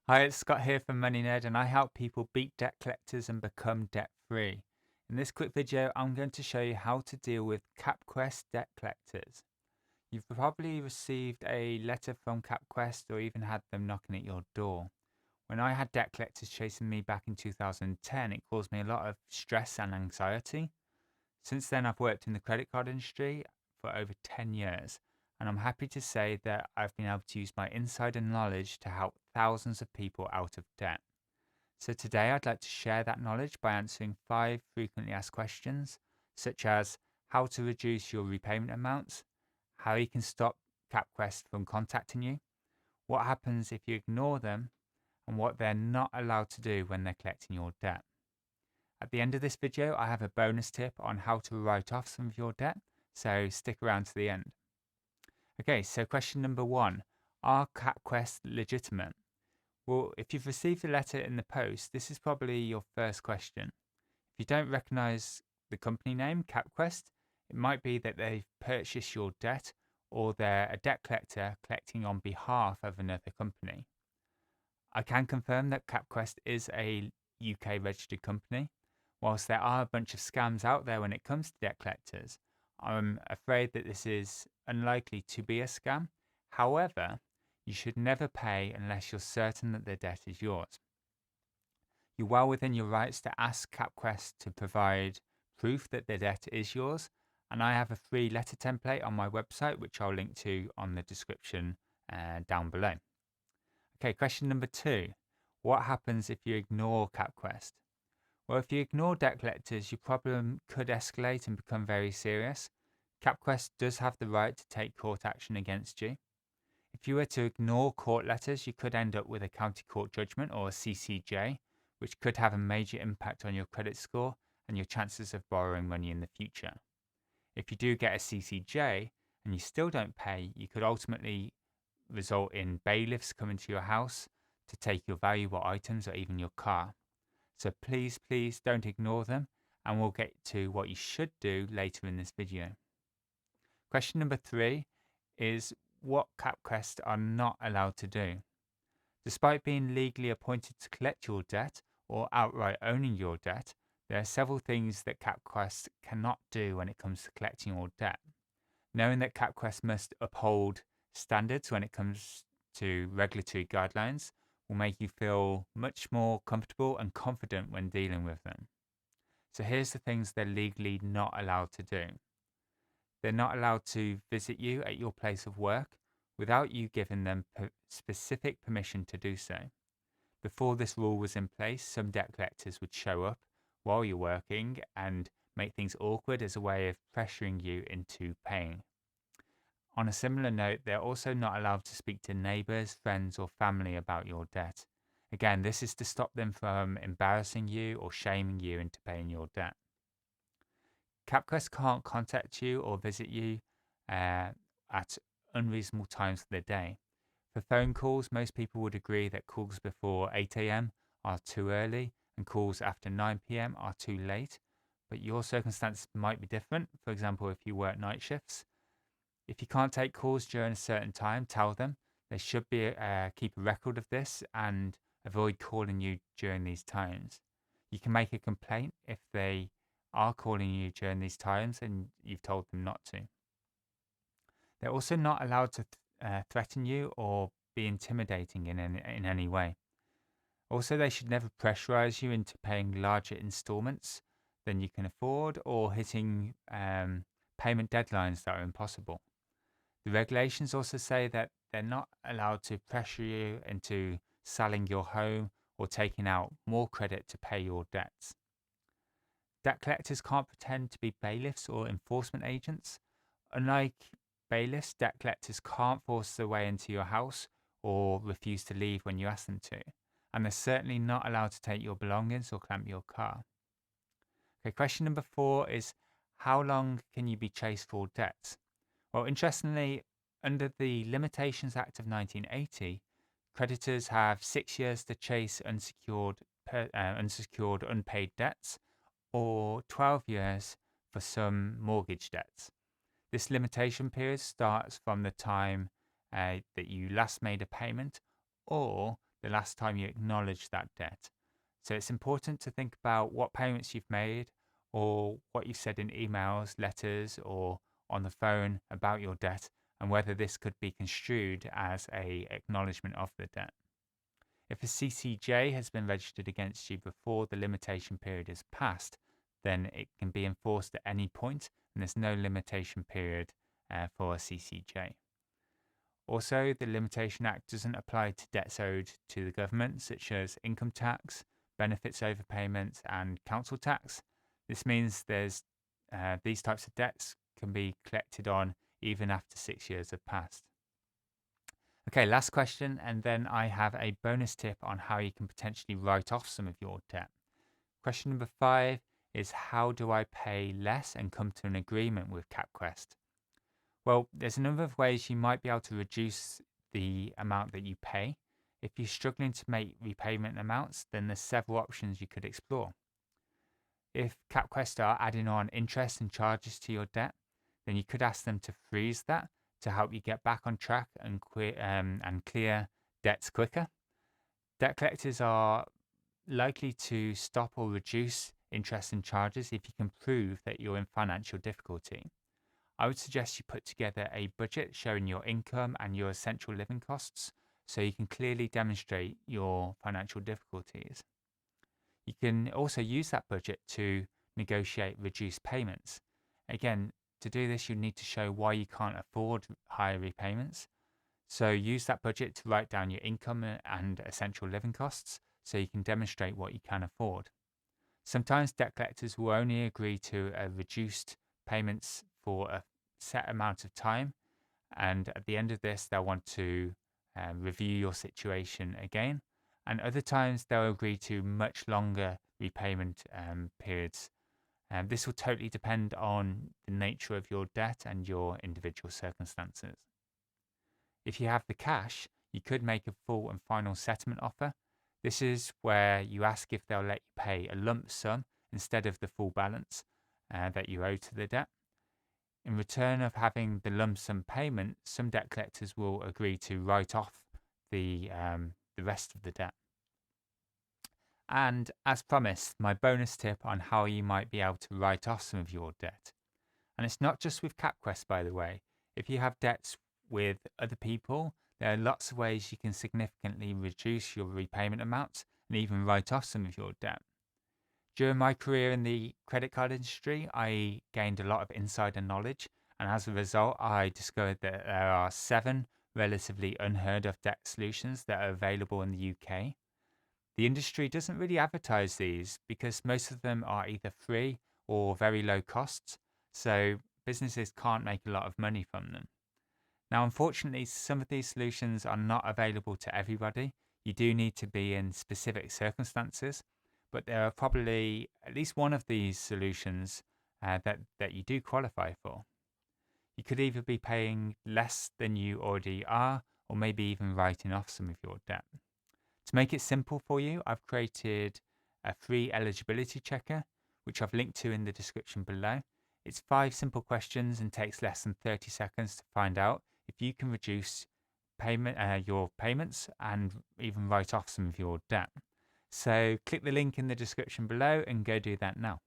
Hi, it's Scott here from MoneyNerd, and I help people beat debt collectors and become debt free. In this quick video, I'm going to show you how to deal with Capquest debt collectors. You've probably received a letter from Capquest or even had them knocking at your door. When I had debt collectors chasing me back in 2010, it caused me a lot of stress and anxiety. Since then, I've worked in the credit card industry for over 10 years, and I'm happy to say that I've been able to use my insider knowledge to help thousands of people out of debt. So today, I'd like to share that knowledge by answering 5 frequently asked questions, such as how to reduce your repayment amounts, how you can stop Capquest from contacting you, what happens if you ignore them, and what they're not allowed to do when they're collecting your debt. At the end of this video, I have a bonus tip on how to write off some of your debt, so stick around to the end. Okay, so question number 1. Are Capquest legitimate? Well, if you've received a letter in the post, this is probably your first question. If you don't recognize the company name, Capquest, it might be that they've purchased your debt or they're a debt collector collecting on behalf of another company. I can confirm that Capquest is a UK registered company. Whilst there are a bunch of scams out there when it comes to debt collectors, I'm afraid that this is unlikely to be a scam. However, you should never pay unless you're certain that the debt is yours. You're well within your rights to ask Capquest to provide proof that the debt is yours, and I have a free letter template on my website, which I'll link to on the description down below. Okay, question number 2. What happens if you ignore Capquest? Well, if you ignore debt collectors, your problem could escalate and become very serious. Capquest does have the right to take court action against you. If you were to ignore court letters, you could end up with a county court judgment or a CCJ, which could have a major impact on your credit score and your chances of borrowing money in the future. If you do get a CCJ and you still don't pay, you could ultimately result in bailiffs coming to your house to take your valuable items or even your car. So please don't ignore them, and we'll get to what you should do later in this video. Question number 3 is what Capquest are not allowed to do. Despite being legally appointed to collect your debt or outright owning your debt, there are several things that Capquest cannot do when it comes to collecting your debt. Knowing that Capquest must uphold standards when it comes to regulatory guidelines will make you feel much more comfortable and confident when dealing with them. So here's the things they're legally not allowed to do. They're not allowed to visit you at your place of work without you giving them specific permission to do so. Before this rule was in place, some debt collectors would show up while you're working and make things awkward as a way of pressuring you into paying. On a similar note, they're also not allowed to speak to neighbors, friends, or family about your debt. Again, this is to stop them from embarrassing you or shaming you into paying your debt. Capquest can't contact you or visit you at unreasonable times of the day. For phone calls, most people would agree that calls before 8 a.m. are too early and calls after 9 p.m. are too late, but your circumstances might be different. For example, if you work night shifts. If you can't take calls during a certain time, tell them. They should keep a record of this and avoid calling you during these times. You can make a complaint if they are calling you during these times and you've told them not to. They're also not allowed to threaten you or be intimidating in any way. Also, they should never pressurize you into paying larger installments than you can afford or hitting payment deadlines that are impossible. The regulations also say that they're not allowed to pressure you into selling your home or taking out more credit to pay your debts. Debt collectors can't pretend to be bailiffs or enforcement agents. Unlike bailiffs, debt collectors can't force their way into your house or refuse to leave when you ask them to. And they're certainly not allowed to take your belongings or clamp your car. Okay, question number 4 is how long can you be chased for debts? Well, interestingly, under the Limitations Act of 1980, creditors have 6 years to chase unsecured unpaid debts or 12 years for some mortgage debts. This limitation period starts from the time that you last made a payment or the last time you acknowledged that debt. So it's important to think about what payments you've made or what you've said in emails, letters, or on the phone about your debt, and whether this could be construed as a acknowledgement of the debt. If a CCJ has been registered against you before the limitation period is passed, then it can be enforced at any point, and there's no limitation period for a CCJ. Also, the Limitation Act doesn't apply to debts owed to the government, such as income tax, benefits overpayments, and council tax. This means these types of debts can be collected on even after 6 years have passed. Okay, last question, and then I have a bonus tip on how you can potentially write off some of your debt. Question number 5 is, how do I pay less and come to an agreement with Capquest? Well, there's a number of ways you might be able to reduce the amount that you pay. If you're struggling to make repayment amounts, then there's several options you could explore. If Capquest are adding on interest and charges to your debt, then you could ask them to freeze that to help you get back on track and clear debts quicker. Debt collectors are likely to stop or reduce interest and charges if you can prove that you're in financial difficulty. I would suggest you put together a budget showing your income and your essential living costs so you can clearly demonstrate your financial difficulties. You can also use that budget to negotiate reduced payments. Again, to do this, you need to show why you can't afford higher repayments. So use that budget to write down your income and essential living costs so you can demonstrate what you can afford. Sometimes debt collectors will only agree to a reduced payments for a set amount of time, and at the end of this they'll want to review your situation again, and other times they'll agree to much longer repayment periods. This will totally depend on the nature of your debt and your individual circumstances. If you have the cash, you could make a full and final settlement offer. This is where you ask if they'll let you pay a lump sum instead of the full balance that you owe to the debt. In return of having the lump sum payment, some debt collectors will agree to write off the rest of the debt. And as promised, my bonus tip on how you might be able to write off some of your debt. And it's not just with Capquest, by the way. If you have debts with other people, there are lots of ways you can significantly reduce your repayment amounts and even write off some of your debt. During my career in the credit card industry, I gained a lot of insider knowledge, and as a result, I discovered that there are 7 relatively unheard of debt solutions that are available in the UK. The industry doesn't really advertise these because most of them are either free or very low costs, so businesses can't make a lot of money from them. Now, unfortunately, some of these solutions are not available to everybody. You do need to be in specific circumstances, but there are probably at least one of these solutions that you do qualify for. You could either be paying less than you already are, or maybe even writing off some of your debt. To make it simple for you, I've created a free eligibility checker, which I've linked to in the description below. It's 5 simple questions and takes less than 30 seconds to find out if you can reduce your payments and even write off some of your debt. So click the link in the description below and go do that now.